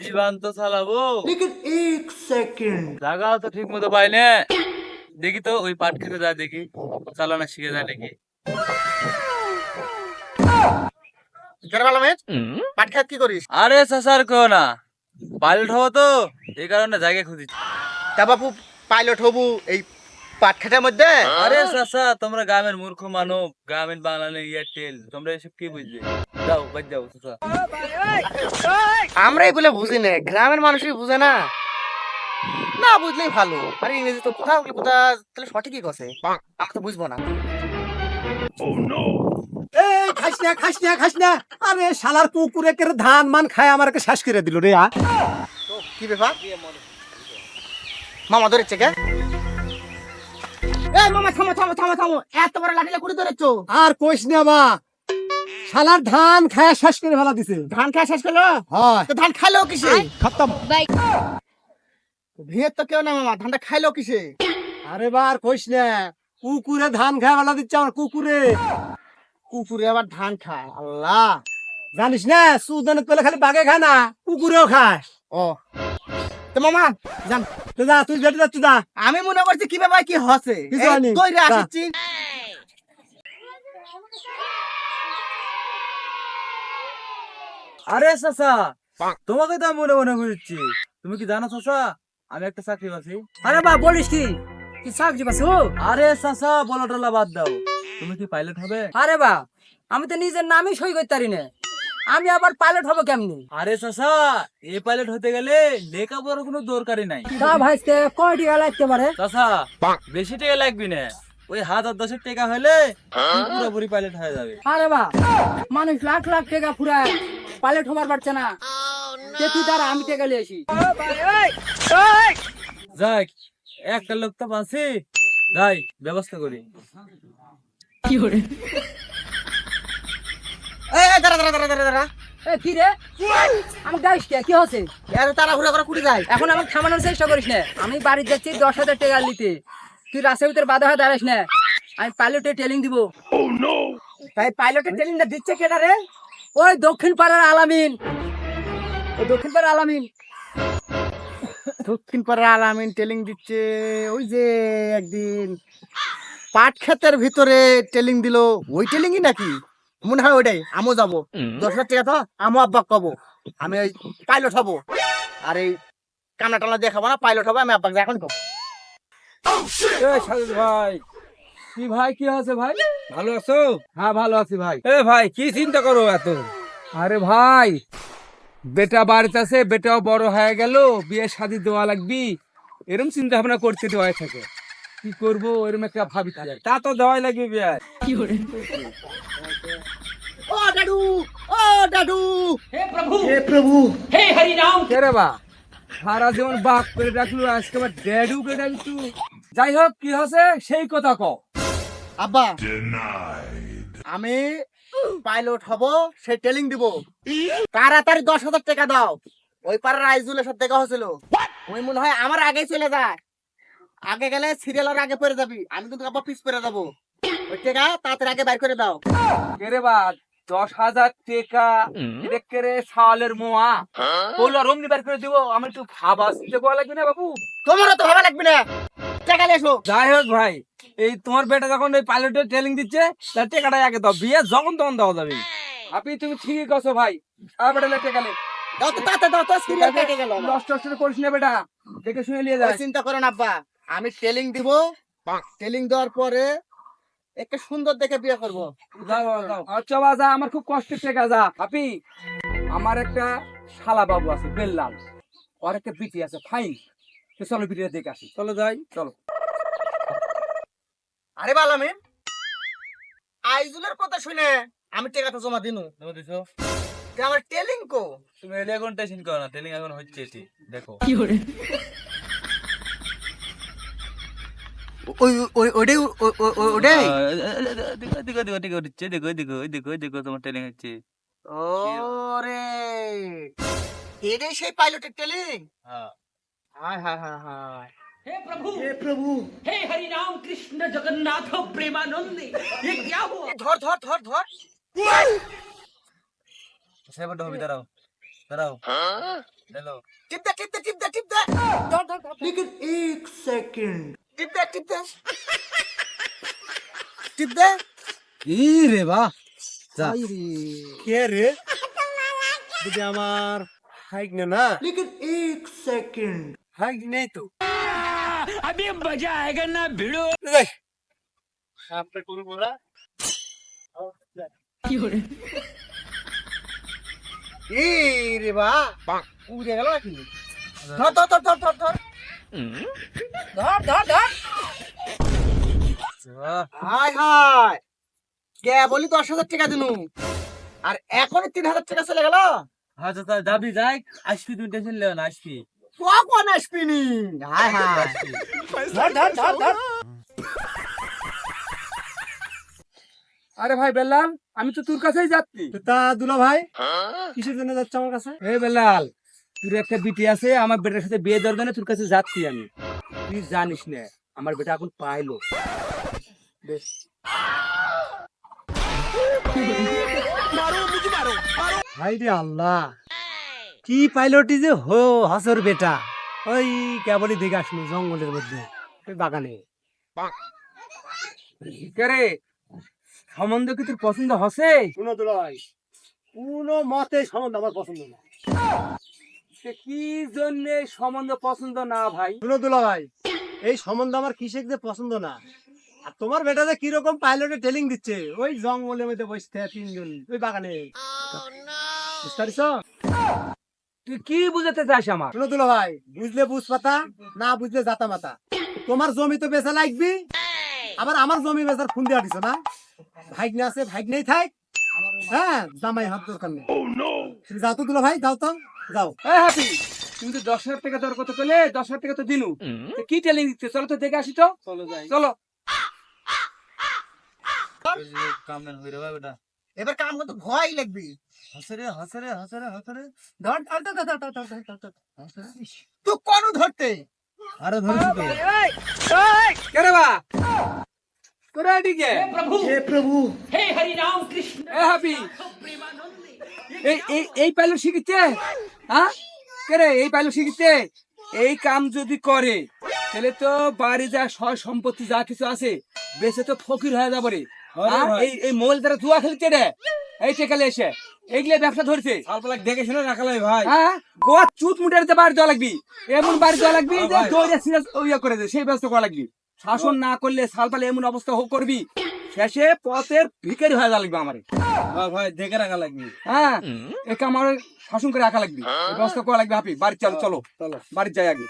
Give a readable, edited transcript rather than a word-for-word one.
বিমান তো চালাবো, लेकिन एक सेकंड জায়গাও তো ঠিক মতো পাই না। দেখি তো ওই পাট খেতে যায়, দেখি চালানো শিখে যায় নাকি। পাট খেত কি করিস? আরে চাচার কেউ না, পাইলট হবো তো, এই কারণে জায়গা খুঁজিছি। তা বাপু পাইলট হবু এই পাট খেতের মধ্যে? আরে চাচা, তোমরা গ্রামের মূর্খ মানব, গ্রামীণ বাংলা এয়ারটেল, তোমরা এসব কি বুঝবে? যাও বাদ যাও চাচা। আমরাই বলে বুঝি না, গ্রামের মানুষই বুঝে না। না বুঝলেই ভালো। আরে ইংরেজি তো কোথা তাহলে সঠিকই কছে, আমি তো বুঝবো না। এই খাস না আরে শালার কুকুরে কেরে ধান মান খায় আমারকে শেষ করে দিল রে। তো কি ব্যাপার? মামা ধরেছে কে? এই মামা থামো থামো থামো থামো, এত বড় লাঠিলা করে ধরেছো? আর কইস না বা, শালার ধান খায় শেষ করে ফেলা দিছে। ধান খাওয়া শেষ করলো? হয় তো ধান খাইলো কিসে? খতম। ভিড় তো কেউ না মামা, ধানটা খাইলো কিসে? আরে বা আর কইস না, কুকুরে ধান খায় ফেলা দিচ্ছে আমার কুকুরে। কুকুরে আবার ধান খায়? আল্লাহ। জানিস না, সুদানের পেলে খালি বাঘে খায় না, কুকুরেও খায়। ও তো মামা জান, তো যা তুই যেতে যাচ্ছ যা। আমি মনে করছি কি ব্যাপার কি হচ্ছে, কিছু হয়নি। দইরে যা। আসছি। আরে চাচা, তোমাকে তো আমি মনে মনে করছি। তুমি কি জানো চাচা, আমি একটা চাকরি পাচ্ছি। আরে বা বলিস কি, কি চাকরি পাচ্ছ? আরে চাচা, বলা টলা বাদ দাও, তুমি কি পাইলট হবে? আরে বা, আমি তো নিজের নামই সই করতে পারি না, আমি আবার পাইলট হবো কেমনি? আরে চাচা, এই পাইলট হতে গেলে লেখাপড়ার কোনো দরকারই নাই। তা ভাইস্তে কয় টাকা লাগতে পারে? চাচা, বেশি টাকা লাগবে না, ওই 1000-10 টাকা হলে পুরোপুরি পাইলট হয়ে যাবে। আরে বা, মানুষ লাখ লাখ টাকা ফুরায় পাইলট হবার পারছে না, তুই তারা আমি টাকা নিয়ে আসি। যাক, একটা লোক তো পাচ্ছি, যাই ব্যবস্থা করি। এই দাঁড়া দাঁড়া দাঁড়া দাঁড়া দাঁড়া, এ কি রে, আমি ডাইস কে, কি হচ্ছে? এত তাড়াহুড়া করে কুড়ি যায়। এখন আমাকে থামানোর চেষ্টা করিস না, আমি বাড়ি যাচ্ছি 10,000 টাকা নিতে, তুই রাস্তার ভিতরে বাধা হয়ে দাঁড়াস না, আমি পাইলটের ট্রেনিং দিব। তাই পাইলটের ট্রেনিংটা দিচ্ছে কেডা রে? ওই দক্ষিণ পাড়ার আলামিন, ওই দক্ষিণ পাড়ার আলামিন। দক্ষিণ পাড়ার আলামিন ট্রেনিং দিচ্ছে। ওই যে একদিন পাট ক্ষেতের ভিতরে ট্রেনিং দিল, ওই ট্রেনিংই নাকি? মনে হয় ওইটাই। আমিও যাবো, 10,000 টাকা তো আমও আব্বা কব, আমি ওই পাইলট হব। আর এই কানা টানা দেখাবো না, পাইলট হবো আমি আব্বাকে এখন কব। ভাই কি ভাই, কি আছে ভাই? ভালো আছো? হ্যাঁ ভালো আছি ভাই। এ ভাই কি চিন্তা করো এত? আরে ভাই, বেটা বাড়িতে আছে, বেটাও বড় হয়ে গেল, বিয়ে শাদী দেওয়া লাগবি, এরকম চিন্তা ভাবনা করতে দেওয়া থাকে। কি করবো এরকম একটা ভাবি থাকে। তা তো দেওয়াই লাগবে বিয়ে। ও দাদু, ও দাদু, কে রে বা, সারা জীবন বাপ করে ডাকলু, আজকে আবার ড্যাডু করে ডাকলু। যাই হোক, কি হচ্ছে সেই কথা কও। আব্বা আমি পাইলট হব, সেই ট্রেনিং দিব। তাড়াতাড়ি 10,000 টাকা দাও। ওই পাড়ার আইজুলের সাথে দেখা হয়েছিল, ওই মনে হয় আমার আগেই চলে যায়। আগে গেলে সিরিয়ালের আগে পড়ে যাবি, আমি কিন্তু আবার পিছ পড়ে যাবো। ওই টাকা তাড়াতাড়ি আগে বাইর করে দাও। কে রে বা, 10,000 টাকা দেখে রে সালের মোয়া বললো রমনি বের করে দিব। আমি একটু ভাবা চিন্তা করা লাগবে না বাবু? তোমারও তো ভাবা লাগবে না, টাকা নিয়ে এসো। যাই হোক ভাই, এই তোমার বেটা যখন এই পাইলটের ট্রেনিং দিচ্ছে, তার টাকাটাই আগে দাও, বিয়ে যখন তখন দেওয়া যাবে। আপনি তুমি ঠিকই করছো ভাই, আর বেটা টাকা নে। দাও তো তাড়াতাড়ি দাও তো, সিরিয়াল কেটে গেল। নষ্ট নষ্ট করিস না বেটা, দেখে শুনে নিয়ে যায়। ওই চিন্তা করো না আব্বা, আমি ট্রেনিং দিব। ট্রেনিং দেওয়ার পরে একটা সুন্দর দেখে বিয়ে করবো। আচ্ছা বা যা, আমার খুব কষ্টের টাকা যা। আপনি আমার একটা শালা বাবু আছে বেল্লাল, ওর একটা বিটি আছে ফাইন, তো চলো বিটিটা দেখে আসি। চলো যাই, চলো। আরে বালামিন, আইজুলের কথা শুনে আমি টাকাটা জমা দিনু। তুমি দিছো? যে আমার ট্রেনিং কো? তুমি এলে এখন টেনশন করো না, ট্রেনিং এখন হচ্ছে, এটি দেখো। ওই ওই ওইটাই ওইটাই। দেখো দেখো দেখো দেখো দিচ্ছে, দেখো দেখো দেখো দেখো তোমার ট্রেনিং হচ্ছে। ওরে, এটাই সেই পাইলটের ট্রেনিং? হ্যাঁ। হায় হায় হায় হায়। हे प्रभु, হে প্রভু, हे हरि राम कृष्ण जगन्नाथ प्रेमानंदी, ये क्या हुआ? ধর ধর ধর ধর। সেবার হবে, দাঁড়াও দাঁড়াও। হ্যালো টিপ দে টিপ দে টিপ দে টিপ দে ধর ধর ধর লেকিন 1 সেকেন্ড টিপ দে টিপ দে টিপ দে ই রে বাহ যা আই রে কে রে যদি আমার হাইক নে না লেকিন 1 সেকেন্ড হাইক নেই তো সাপটা করবো না ই রে বাহ উড়ে গেল নাকি ধর ধর ধর ধর ধর ধর ধর ধর ধর হাই হাই কে বলি 10,000 টাকা দিনু আর এখনই 3,000 টাকা চলে গেল হ্যাঁ চাচা যাবি যাই আসবি, তুমি টেনশন লেও না, আসবি। কখন আসবিনি হাই হাই ধর ধর ধর ধর আরে ভাই বেলাল, আমি তো তোর কাছেই যাচ্ছি। তা দুলা ভাই কিসের জন্য যাচ্ছে আমার কাছে এই বেলাল, তোর একটা বিটি আছে, আমার বেটার সাথে বিয়ে দেওয়ার জন্য তোর কাছে যাচ্ছি আমি। তুই জানিস না আমার বেটা এখন পাইলো। ভাই রে আল্লাহ, কি পাইলটি যে হসর বেটা, ওই কেবলই দেখে আসলো জঙ্গলের মধ্যে ওই বাগানে। রে সম্বন্ধ কি তোর পছন্দ হসে? শুনো দুলা ভাই, কোনো মতে সম্বন্ধ আমার পছন্দ না। সে কি জন্য সম্বন্ধ পছন্দ না ভাই? শুনো দুলা ভাই, এই সম্বন্ধ আমার কিসের যে পছন্দ না। আর তোমার বেটা যে কিরকম পাইলটে ট্রেনিং দিচ্ছে ওই জঙ্গলের মধ্যে বসতে তিনজন ওই বাগানে, বুঝতে পারছো? তুই কি বুঝাতে চাস আমার? শুনো দুলা ভাই, বুঝলে বুঝ পাতা, না বুঝলে জাতা মাতা। তোমার জমি তো বেচা লাগবি, আবার আমার জমি বেচার ফোন দেওয়া দিছো না। ভাগ্নে আছে ভাগ্নেই থাক, হ্যাঁ জামাই হাত দরকার নেই। তুমি যাও তো দুলা ভাই, যাও তো যাও। এই হ্যাপি, তুমি তো 10,000 টাকা দেওয়ার কথা বলে 10,000 টাকা তো দিনু। তো কি ট্রেনিং দিচ্ছে? চলো তো দেখে আসি তো। চলো যাই। চলো। কাম না হইরে ভাই বেটা। এবার কাম করতে ভয় লাগবে হাসরে হাসরে হাসরে হাসরে ধর ধর ধর ধর ধর ধর ধর ধর তুই কোন ধরতে আরে ধরেছি তো। কে রে বা? তোরা এদিকে। হে প্রভু, এই হ্যাপি, এই পাইলট শিখিচ্ছে? হ্যাঁ কে রে এই পাইলট শিখিচ্ছে? এই কাম যদি করে তাহলে তো বাড়ি যা সয় সম্পত্তি যা কিছু আছে বেঁচে তো ফকির হয়ে যাবে রে। হ্যাঁ? এই মোবাইল দ্বারা জুয়া খেলছে রে, এই টেকালে এসে এইগুলো ব্যবসা ধরছে। আলপালাক দেখে শুনে রাখালাই ভাই। হ্যাঁ, গোয়া চুট মুটার বাড়ি দেওয়া লাগবি, এমন বাড়ি দেওয়া লাগবি যে দৌড়ে সিরিয়াস ইয়ে করে দে, সেই ব্যবস্থা করা লাগবি। শাসন না করলে সালপালে এমন অবস্থা করবি, শেষে পথের ভিখারি হয়ে যাওয়া লাগবে আমারে। ভাই দেখে রাখা লাগবে। হ্যাঁ, একে আমার শাসন করে রাখা লাগবে, এই ব্যবস্থা করা লাগবে। হাপি বাড়ি চলো, চলো চলো বাড়ি যাই আগে।